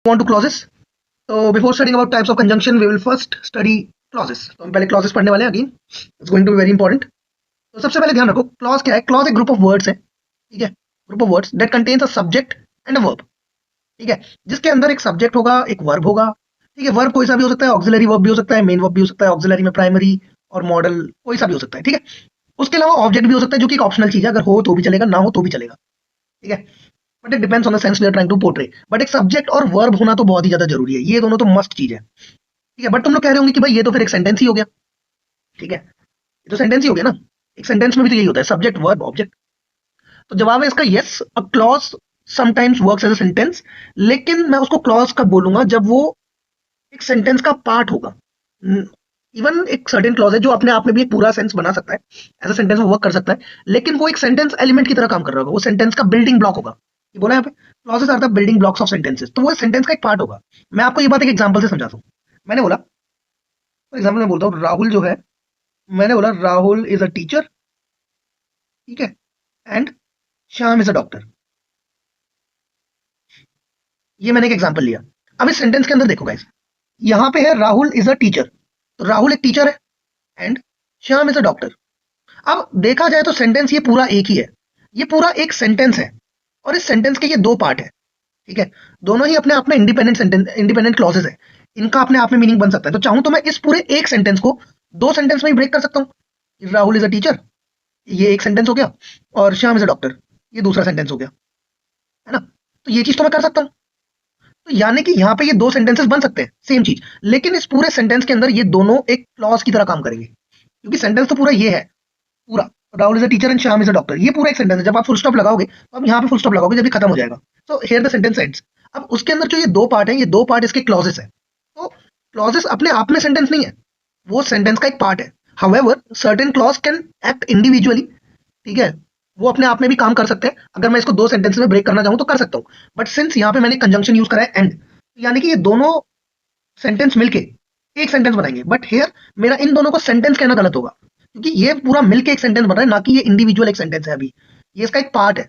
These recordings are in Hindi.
On to clauses. So before studying about types of conjunction, we will first study clauses. तो हम पहले clauses पढ़ने वाले हैं again. It's going to be very important. तो सबसे पहले ध्यान रखो clause क्या है. Clause एक group of words है, ठीक है, group of words that contains a subject and a verb, ठीक है, जिसके अंदर एक subject होगा, एक verb होगा, ठीक है. verb कोई सा भी हो सकता है, auxiliary verb भी हो सकता है, main verb भी हो सकता है, auxiliary में primary और modal कोई सा भी हो सकता है, ठीक है. उसके अलावा object भी हो सकता है जो कि एक ऑप्शनल चीज है, अगर हो तो भी चलेगा, ना हो तो भी चलेगा, ठीक है. But it depends on the sense we are trying to portray. But एक सब्जेक्ट और वर्ब होना तो बहुत ही ज्यादा जरूरी है, ये दोनों तो मस्ट चीज है, ठीक है. बट तुम लोग कह रहे होंगे कि भाई ये तो फिर एक सेंटेंस ही हो गया, ठीक है, ये तो सेंटेंस ही हो गया ना. एक सेंटेंस में भी तो यही होता है, सब्जेक्ट वर्ब ऑब्जेक्ट. तो जवाब है इसका yes, a clause sometimes works as a sentence, लेकिन मैं उसको क्लॉज कब बोलूंगा, जब वो एक सेंटेंस का पार्ट होगा. इवन एक सर्टेन क्लॉज है जो अपने आप में भी एक पूरा सेंस बना सकता है, एज अ सेंटेंस वो वर्क कर सकता है, लेकिन वो एक सेंटेंस एलिमेंट की तरह काम कर रहा होगा, वो सेंटेंस का बिल्डिंग ब्लॉक होगा. ये बोला यहाँ पे clauses are the building blocks of sentences, तो वो सेंटेंस का एक पार्ट होगा. मैं आपको ये बात एक एग्जांपल से समझाता हूँ. मैंने बोला, फॉर एग्जांपल मैं बोलता हूँ राहुल जो है, मैंने बोला राहुल इज अ टीचर, ठीक है, and Shyam is a doctor. ये मैंने एक एग्जांपल लिया. अब इस सेंटेंस के अंदर देखो गाइस, यहाँ पे है राहुल इज अ टीचर, तो राहुल एक टीचर है and Shyam is a doctor. अब देखा जाए तो सेंटेंस ये पूरा एक ही है, ये पूरा एक सेंटेंस है, और इस सेंटेंस के ये दो पार्ट है, ठीक है. दोनों ही अपने आप में इंडिपेंडेंट सेंटेंस, इंडिपेंडेंट क्लॉजेस है, इनका अपने आप में मीनिंग बन सकता है. तो चाहूं तो मैं इस पूरे एक सेंटेंस को दो सेंटेंस में ही ब्रेक कर सकता हूँ. राहुल इज अ टीचर, ये एक सेंटेंस हो गया, और श्याम इज अ डॉक्टर, ये दूसरा सेंटेंस हो गया, है ना. तो ये चीज तो मैं कर सकता हूँ. तो यानी कि यहाँ पे ये दो सेंटेंसेस बन सकते हैं सेम चीज, लेकिन इस पूरे सेंटेंस के अंदर ये दोनों एक क्लॉज की तरह काम करेंगे, क्योंकि सेंटेंस तो पूरा ये है, पूरा Rahul is a teacher and Shyam is a doctor, ये पूरा एक सेंटेंस है. जब आप फुल स्टॉप लगाओगे तो आप यहाँ पे फुल स्टॉप लगाओगे, जब ये खत्म हो जाएगा. तो हियर द सेंटेंस एंड्स. अब उसके अंदर जो ये दो पार्ट है, ये दो पार्ट इसके क्लॉजेस है. तो क्लॉजेस अपने आप में सेंटेंस नहीं है, वो सेंटेंस का एक पार्ट है. However certain clause can act individually, ठीक है, वो अपने आप में भी काम कर सकते हैं. अगर मैं इसको दो सेंटेंस में ब्रेक करना चाहूँ तो कर सकता हूँ, बट सिंस यहाँ पे मैंने कंजंक्शन यूज करा है एंड, यानी कि ये दोनों सेंटेंस मिलके एक सेंटेंस बनाएंगे. बट हियर मेरा इन दोनों को सेंटेंस कहना गलत होगा, क्योंकि ये पूरा मिलके एक सेंटेंस बन रहा है, ना कि ये इंडिविजुअल एक सेंटेंस है. अभी ये इसका एक पार्ट है.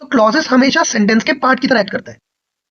तो क्लॉजेस हमेशा सेंटेंस के पार्ट की तरह एक्ट करता है.